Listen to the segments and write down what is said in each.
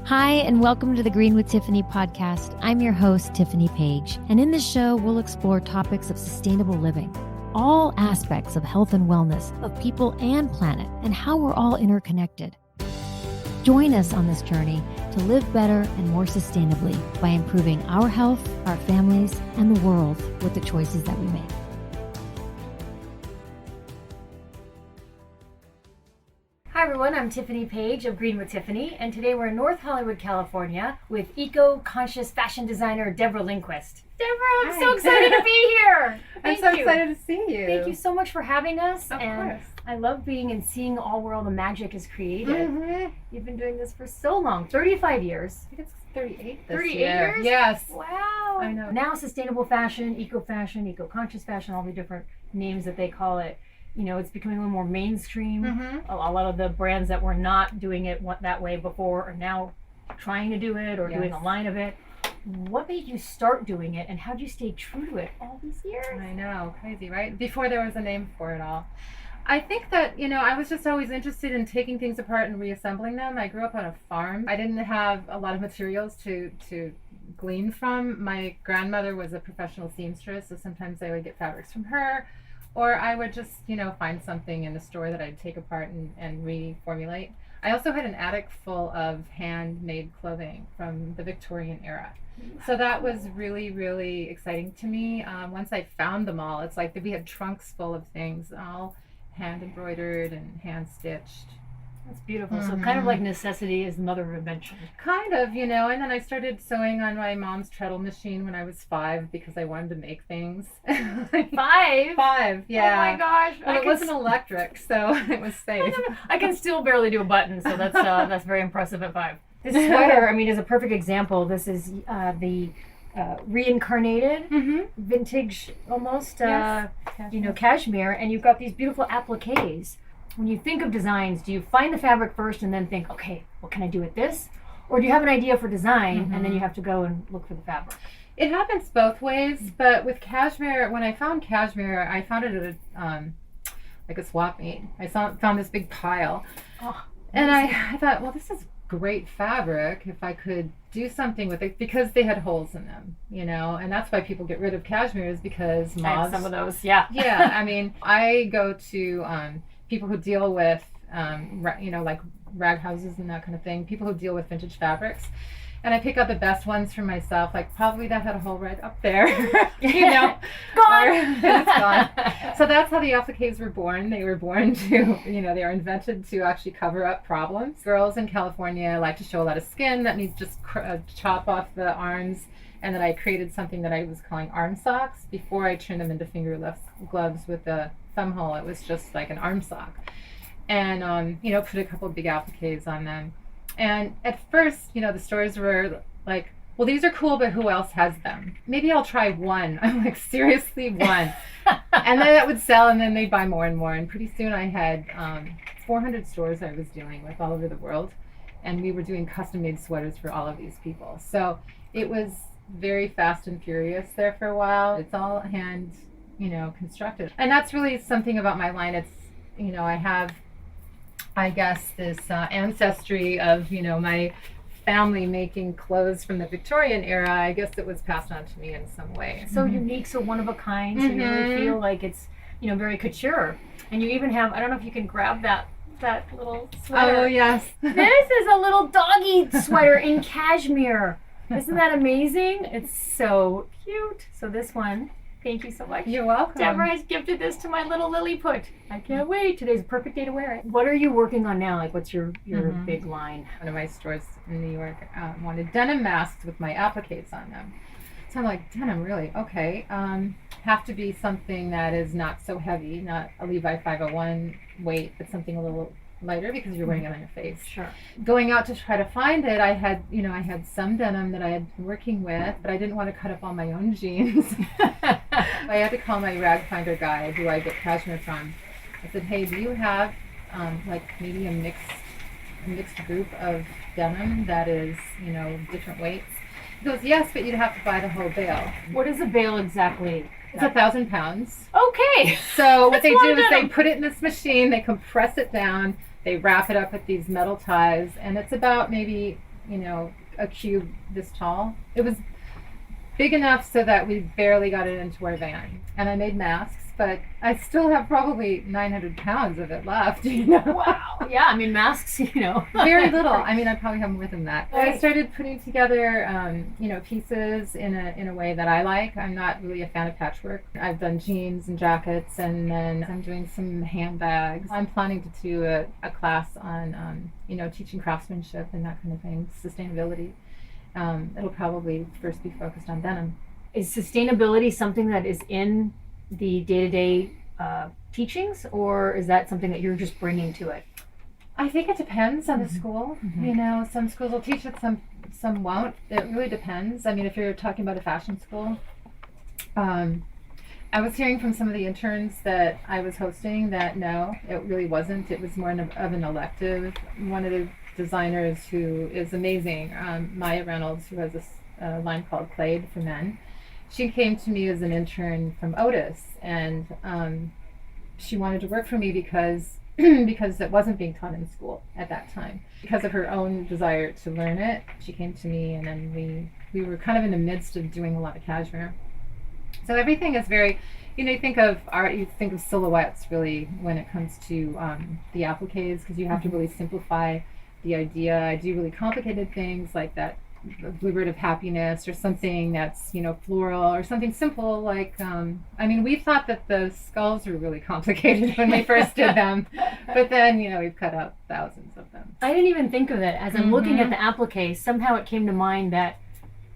Hi, and welcome to the Green with Tiffany podcast. I'm your host, Tiffany Page, and in this show, we'll explore topics of sustainable living, all aspects of health and wellness, of people and planet, and how we're all interconnected. Join us on this journey to live better and more sustainably by improving our health, our families, and the world with the choices that we make. Hi everyone, I'm Tiffany Page of Green with Tiffany, and today we're in North Hollywood, California with eco-conscious fashion designer Deborah Lindquist. Deborah, I'm so excited to be here. I'm so excited to see you. Thank you so much for having us. Of course. I love being and seeing all where all the magic is created. Mm-hmm. You've been doing this for so long, 35 years. I think it's 38 this 38 year. years? Yes. Wow. I know. Now sustainable fashion, eco-conscious fashion, all the different names that they call it. You know, it's becoming a little more mainstream. Mm-hmm. A lot of the brands that were not doing it that way before are now trying to do it or doing a line of it. What made you start doing it, and how did you stay true to it all these years? I know, crazy, right? Before there was a name for it all. I think that, I was just always interested in taking things apart and reassembling them. I grew up on a farm. I didn't have a lot of materials to glean from. My grandmother was a professional seamstress, so sometimes I would get fabrics from her. Or I would just, find something in the store that I'd take apart and reformulate. I also had an attic full of handmade clothing from the Victorian era. So that was really, really exciting to me. Once I found them all, it's like we had trunks full of things, all hand embroidered and hand stitched. That's beautiful. Mm-hmm. So kind of like necessity is the mother of invention. Kind of, and then I started sewing on my mom's treadle machine when I was 5 because I wanted to make things. 5? 5, yeah. Oh my gosh. Well, it wasn't electric, so it was safe. I can still barely do a button, so that's very impressive at 5. This sweater, is a perfect example. This is the reincarnated, vintage almost, cashmere, and you've got these beautiful appliqués. When you think of designs, do you find the fabric first and then think, okay, what can I do with this? Or do you have an idea for design and then you have to go and look for the fabric? It happens both ways, but with cashmere, when I found cashmere, I found it at a swap meet. I found this big pile. Oh, and I thought, well, this is great fabric if I could do something with it, because they had holes in them, and that's why people get rid of cashmere, is because moths. I have some of those, yeah. Yeah, I go to people who deal with, like rag houses and that kind of thing, people who deal with vintage fabrics. And I pick out the best ones for myself, like probably that had a hole right up there, Gone! It's gone. So that's how the appliques were born. They were born to, they are invented to actually cover up problems. Girls in California like to show a lot of skin. That means just chop off the arms. And then I created something that I was calling arm socks. Before I turned them into fingerless gloves with a thumb hole, it was just like an arm sock. And, put a couple of big appliques on them. And at first, the stores were like, well, these are cool, but who else has them? Maybe I'll try one. I'm like, seriously, one. And then that would sell, and then they'd buy more and more. And pretty soon I had 400 stores I was dealing with all over the world. And we were doing custom-made sweaters for all of these people. So it was very fast and furious there for a while. It's all hand, constructed. And that's really something about my line. It's, I have, I guess, this ancestry of, my family making clothes from the Victorian era. I guess it was passed on to me in some way. So unique, so one of a kind, so you really feel like it's, very couture. And you even have, I don't know if you can grab that little sweater. Oh, yes. This is a little doggy sweater in cashmere. Isn't that amazing? It's so cute. So this one, thank you so much. You're welcome. Deborah has gifted this to my little Lilliput. I can't wait. Today's a perfect day to wear it. What are you working on now? Like, what's your big line? One of my stores in New York wanted denim masks with my appliques on them. So I'm like, denim, really? Okay. Have to be something that is not so heavy, not a Levi 501 weight, but something a little lighter because you're wearing it on your face. Sure. Going out to try to find it, I had some denim that I had been working with, but I didn't want to cut up all my own jeans. I had to call my rag finder guy, who I get cashmere from. I said, hey, do you have maybe a mixed group of denim that is, different weights? He goes, yes, but you'd have to buy the whole bale. What is a bale exactly? It's 1,000 pounds. Okay. So what they do is they put it in this machine, they compress it down, they wrap it up with these metal ties, and it's about maybe a cube this tall. It was big enough so that we barely got it into our van. And I made masks, but I still have probably 900 pounds of it left, Wow. Yeah, I mean, masks, Very little. I mean, I probably have more than that. Right. I started putting together, pieces in a way that I like. I'm not really a fan of patchwork. I've done jeans and jackets, and then I'm doing some handbags. I'm planning to do a class on, teaching craftsmanship and that kind of thing, sustainability. It'll probably first be focused on denim. Is sustainability something that is in the day-to-day teachings, or is that something that you're just bringing to it? I think it depends on the school. Mm-hmm. Some schools will teach it, some won't. It really depends. I mean, if you're talking about a fashion school, I was hearing from some of the interns that I was hosting that no, it really wasn't. It was more of an elective. One of the designers who is amazing, Maya Reynolds, who has a line called Clade for Men. She came to me as an intern from Otis, and she wanted to work for me because it wasn't being taught in school at that time. Because of her own desire to learn it, she came to me, and then we were kind of in the midst of doing a lot of cashmere. So everything is very, you think of art, you think of silhouettes really when it comes to the appliques, because you have to really simplify the idea. I do really complicated things like that bluebird of happiness, or something that's floral, or something simple like we thought that the skulls were really complicated when we first did them, but then we've cut out thousands of them. I didn't even think of it. As I'm looking at the applique, somehow it came to mind that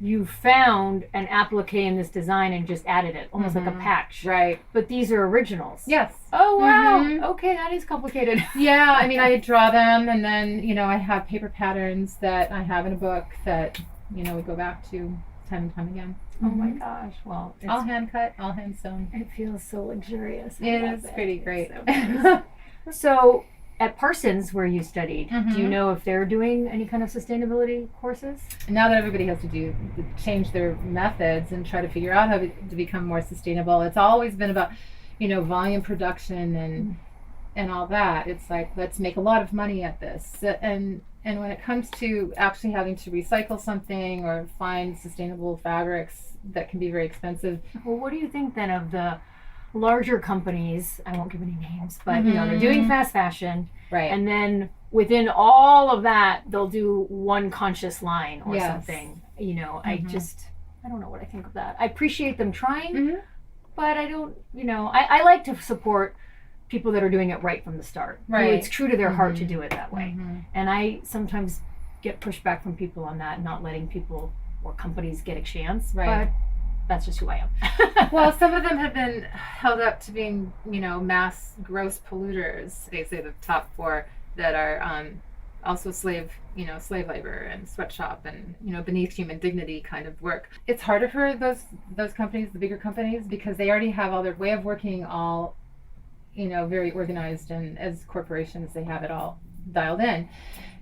you found an applique in this design and just added it, almost like a patch. Right. But these are originals. Yes. Oh, wow. Okay, that is complicated. Yeah, I draw them, and then, I have paper patterns that I have in a book that, we go back to time and time again. Oh my gosh. Well, it's all hand cut, all hand sewn. It feels so luxurious. It is pretty great. So, at Parsons, where you studied, do you know if they're doing any kind of sustainability courses? Now that everybody has to change their methods and try to figure out how to become more sustainable, it's always been about, volume production and all that. It's like, let's make a lot of money at this. And when it comes to actually having to recycle something or find sustainable fabrics that can be very expensive. Well, what do you think then of the larger companies? I won't give any names, but they're doing fast fashion, right? And then within all of that, they'll do one conscious line or something. I don't know what I think of that. I appreciate them trying, but I don't. I like to support people that are doing it right from the start. Right. It's true to their heart to do it that way. And I sometimes get pushback from people on that, not letting people or companies get a chance. Right. But that's just who I am. Well, some of them have been held up to being, mass gross polluters. They say the top 4 that are also slave labor and sweatshop and, beneath human dignity kind of work. It's harder for those companies, the bigger companies, because they already have all their way of working all, very organized, and as corporations, they have it all dialed in.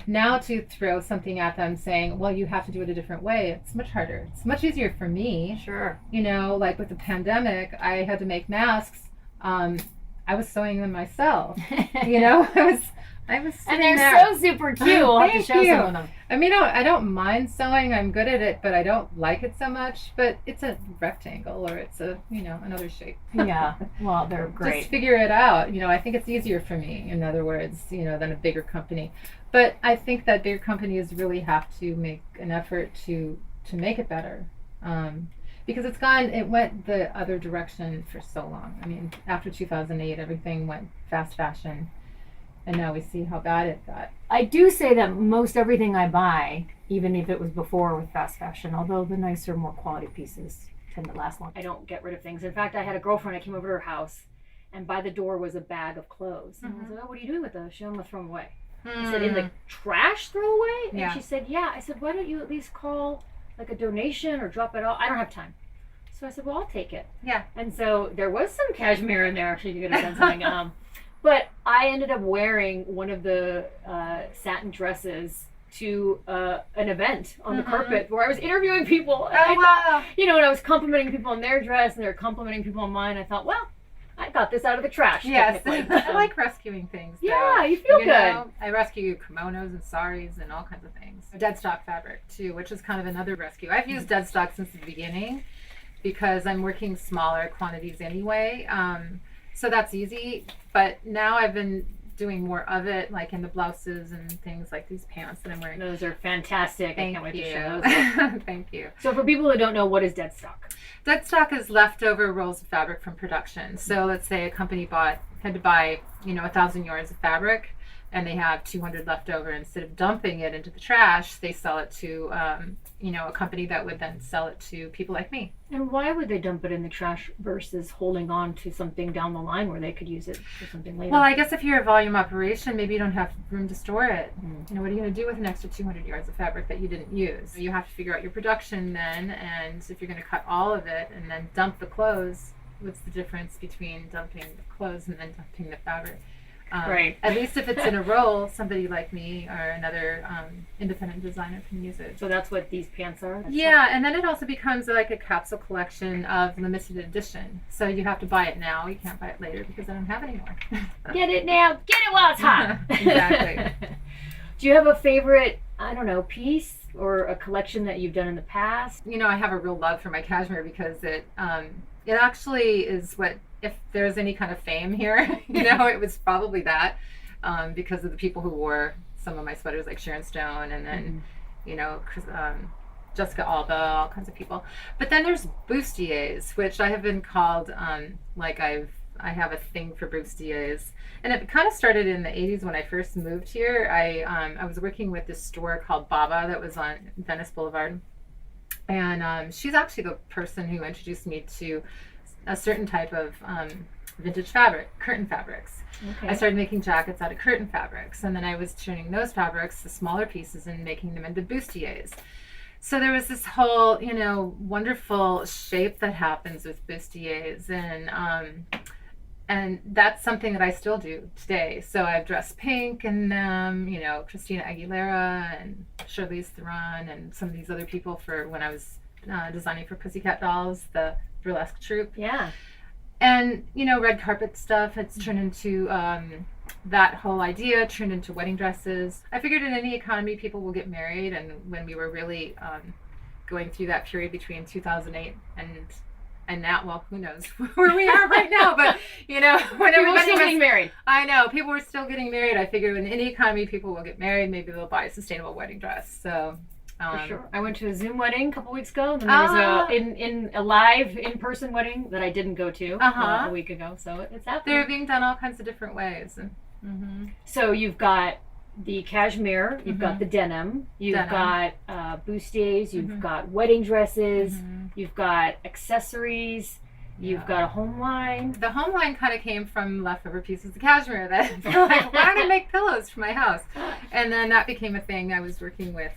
Now to throw something at them saying, well, you have to do it a different way, it's much harder. It's much easier for me. Sure. Like with the pandemic, I had to make masks. I was sewing them myself. I was and they're there. so super cute. I'll have to show some of them. I don't mind sewing. I'm good at it, but I don't like it so much. But it's a rectangle, or it's a another shape. Yeah. Well, they're great. Just figure it out. I think it's easier for me, in other words, than a bigger company. But I think that bigger companies really have to make an effort to make it better. Because it went the other direction for so long. After 2008, everything went fast fashion. And now we see how bad it got. I do say that most everything I buy, even if it was before with fast fashion, although the nicer, more quality pieces tend to last long. I don't get rid of things. In fact, I had a girlfriend, I came over to her house, and by the door was a bag of clothes. And I was like, oh, what are you doing with those? She said, I'm going to throw them away. I said, in the trash throw away? And she said, yeah. I said, why don't you at least call like a donation or drop it off? I don't have time. So I said, well, I'll take it. Yeah. And so there was some cashmere in there. Actually, you could have done something. But I ended up wearing one of the satin dresses to an event on the carpet where I was interviewing people. And wow. And I was complimenting people on their dress, and they were complimenting people on mine. I thought, well, I got this out of the trash. Yes, technically. I like rescuing things. Though. Yeah, you feel good. Know, I rescue kimonos and saris and all kinds of things. Dead stock fabric too, which is kind of another rescue. I've used dead stock since the beginning because I'm working smaller quantities anyway. So that's easy. But now I've been doing more of it, like in the blouses and things like these pants that I'm wearing. Those are fantastic. I can't wait to show those. Thank you. So for people who don't know, what is dead stock? Dead stock is leftover rolls of fabric from production. So let's say a company had to buy, 1,000 yards of fabric, and they have 200 left over. Instead of dumping it into the trash, they sell it to, a company that would then sell it to people like me. And why would they dump it in the trash versus holding on to something down the line where they could use it for something later? Well, I guess if you're a volume operation, maybe you don't have room to store it. What are you going to do with an extra 200 yards of fabric that you didn't use? You have to figure out your production then, and if you're going to cut all of it and then dump the clothes, what's the difference between dumping the clothes and then dumping the fabric? Right. At least if it's in a roll, somebody like me or another independent designer can use it. So that's what these pants are? And then it also becomes like a capsule collection of limited edition. So you have to buy it now. You can't buy it later because I don't have any more. Get it now. Get it while it's hot. Exactly. Do you have a favorite, piece or a collection that you've done in the past? I have a real love for my cashmere because it actually is what, if there's any kind of fame here, it was probably that, because of the people who wore some of my sweaters, like Sharon Stone, and then, Jessica Alba, all kinds of people. But then there's bustiers, which I have been called, I have a thing for bustiers. And it kind of started in the 80s when I first moved here. I was working with this store called Baba that was on Venice Boulevard. And she's actually the person who introduced me to a certain type of vintage fabric, curtain fabrics. Okay. I started making jackets out of curtain fabrics, and then I was turning those fabrics to smaller pieces and making them into bustiers. So there was this whole, wonderful shape that happens with bustiers, and that's something that I still do today. So I've dressed pink in them, Christina Aguilera and Charlize Theron and some of these other people for when I was designing for Pussycat Dolls, the burlesque troupe. Yeah. And, red carpet stuff, it's turned into that whole idea, turned into wedding dresses. I figured in any economy, people will get married. And when we were really going through that period between 2008 and now, well, who knows where we are right now, but, when everybody's still getting married. I know, people were still getting married. I figured in any economy, people will get married. Maybe they'll buy a sustainable wedding dress. So... for sure. I went to a Zoom wedding a couple weeks ago. And there was a live in-person wedding that I didn't go to a week ago. So it's out there. They're being done all kinds of different ways. So you've got the cashmere, you've got the denim, you've got bustiers, you've got wedding dresses, you've got accessories. You've got a home line. The home line kind of came from leftover pieces of cashmere that were like, why don't I make pillows for my house? And then that became a thing. I was working with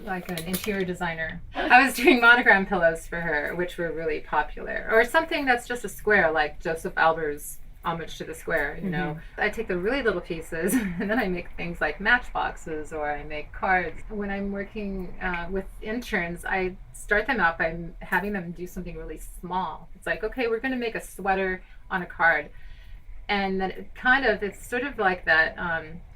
like an interior designer. I was doing monogram pillows for her, which were really popular. Or something that's just a square, like Joseph Alber's Homage to the Square, I take the really little pieces and then I make things like matchboxes or I make cards. When I'm working with interns, I start them out by having them do something really small. It's like, okay, we're going to make a sweater on a card. And then it's sort of like that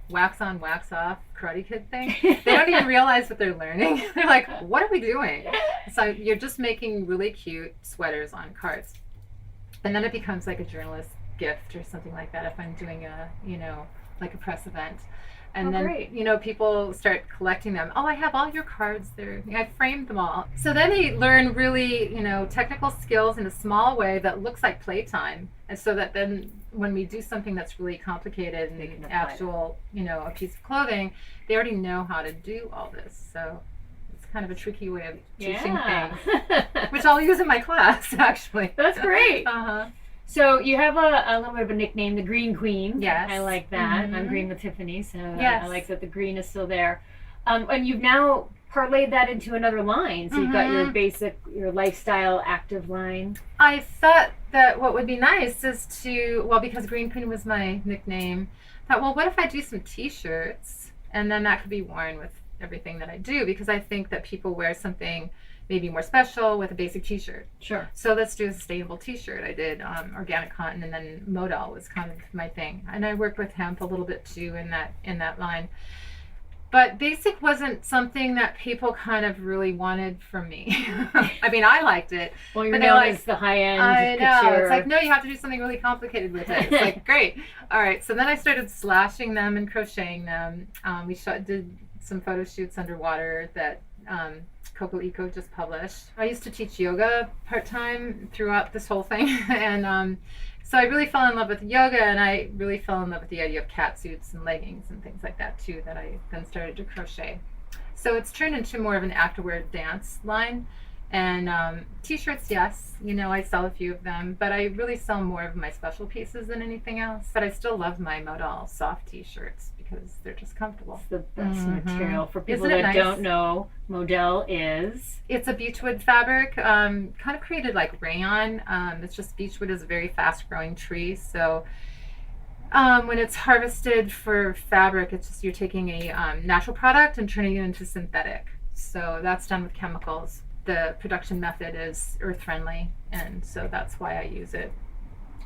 wax on, wax off Karate Kid thing. They don't even realize what they're learning. They're like, what are we doing? So you're just making really cute sweaters on cards. And then it becomes like a journalist gift or something like that if I'm doing a like a press event, and then great. People start collecting them. I have all your cards there. I framed them all. So then they learn really technical skills in a small way that looks like playtime, and so that then when we do something that's really complicated and an actual a piece of clothing, they already know how to do all this. So it's kind of a tricky way of teaching things, which I'll use in my class actually. That's great. So you have a little bit of a nickname, the Green Queen. Yes. I like that. I'm green with Tiffany, so yes. I like that the green is still there. And you've now parlayed that into another line. So you've got your lifestyle active line. I thought that what would be nice is because Green Queen was my nickname, what if I do some t-shirts and then that could be worn with everything that I do, because I think that people wear something maybe more special with a basic t-shirt. Sure. So let's do a sustainable t-shirt. I did organic cotton, and then modal was kind of my thing. And I worked with hemp a little bit too in that line. But basic wasn't something that people kind of really wanted from me. I mean, I liked it. Well, you're but known like, as the high-end I know. couture. It's like, no, you have to do something really complicated with it. It's like, great. All right. So then I started slashing them and crocheting them. We did some photo shoots underwater that Coco Eco just published. I used to teach yoga part-time throughout this whole thing. And so I really fell in love with yoga, and I really fell in love with the idea of cat suits and leggings and things like that too, that I then started to crochet. So it's turned into more of an activewear dance line. And t-shirts, yes, I sell a few of them, but I really sell more of my special pieces than anything else. But I still love my modal soft t-shirts because they're just comfortable. It's the best material. For people Isn't it that nice? don't know, modal is... It's a beechwood fabric, kind of created like rayon. It's just beechwood is a very fast-growing tree, so when it's harvested for fabric, it's just you're taking a natural product and turning it into synthetic. So that's done with chemicals. The production method is earth-friendly, and so that's why I use it.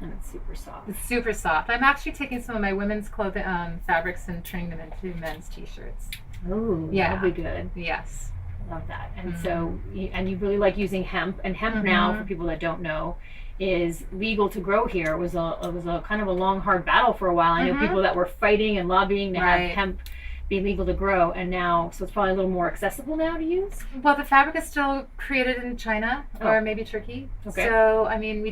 And it's super soft. It's super soft. I'm actually taking some of my women's clothing fabrics and turning them into men's t-shirts. Oh, Yeah. that'll be good. Yes. Love that. And so, and you really like using hemp. And hemp now, for people that don't know, is legal to grow here. It was a kind of a long, hard battle for a while. I know people that were fighting and lobbying to have hemp be legal to grow, and now, so it's probably a little more accessible now to use? Well, the fabric is still created in China or maybe Turkey. Okay. So, I mean, we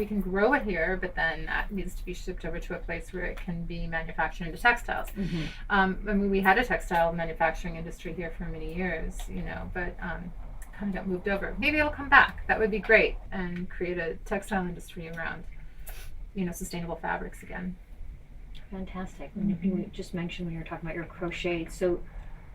can grow it here, but then that needs to be shipped over to a place where it can be manufactured into textiles. I mean, we had a textile manufacturing industry here for many years, but kind of got moved over. Maybe it'll come back. That would be great, and create a textile industry around, sustainable fabrics again. Fantastic. You just mentioned when you were talking about your crochet, so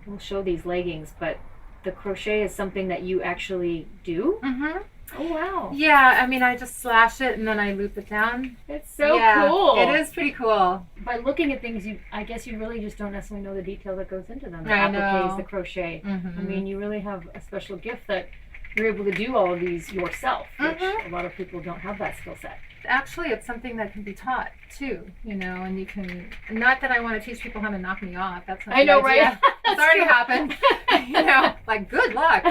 we'll show these leggings, but the crochet is something that you actually do? Oh, wow. Yeah, I mean, I just slash it and then I loop it down. It's so cool. It is pretty cool. By looking at things, I guess you really just don't necessarily know the detail that goes into them. The I appliqués, know. the crochet. I mean, you really have a special gift that you're able to do all of these yourself, which a lot of people don't have that skill set. Actually, it's something that can be taught too, and you can, not that I want to teach people how to knock me off. That's not I know, the idea. right? It's already happened. Like good luck.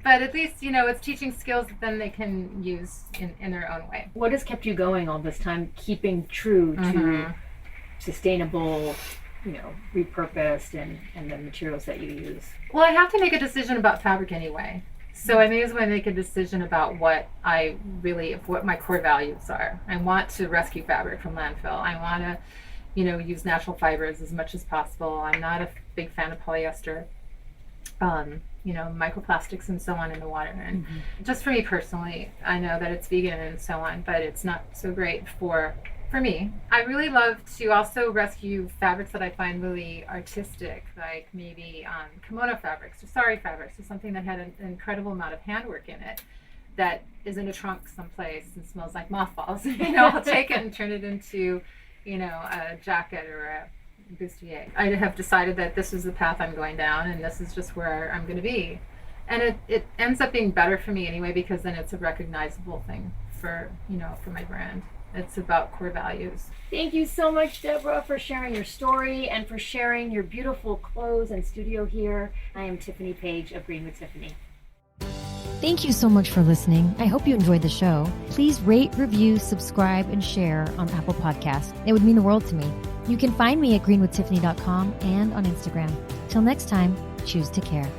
But at least, it's teaching skills that then they can use in their own way. What has kept you going all this time, keeping true to sustainable, repurposed and the materials that you use? Well, I have to make a decision about fabric anyway. So I may as well make a decision about what my core values are. I want to rescue fabric from landfill. I want to, use natural fibers as much as possible. I'm not a big fan of polyester, microplastics and so on in the water. And just for me personally, I know that it's vegan and so on, but it's not so great for me. I really love to also rescue fabrics that I find really artistic, like maybe kimono fabrics or sari fabrics, or something that had an incredible amount of handwork in it that is in a trunk someplace and smells like mothballs. I'll take it and turn it into, a jacket or a bustier. I have decided that this is the path I'm going down, and this is just where I'm going to be. And it ends up being better for me anyway, because then it's a recognizable thing for my brand. It's about core values. Thank you so much, Deborah, for sharing your story and for sharing your beautiful clothes and studio here. I am Tiffany Page of Green with Tiffany. Thank you so much for listening. I hope you enjoyed the show. Please rate, review, subscribe, and share on Apple Podcasts. It would mean the world to me. You can find me at greenwithtiffany.com and on Instagram. Till next time, choose to care.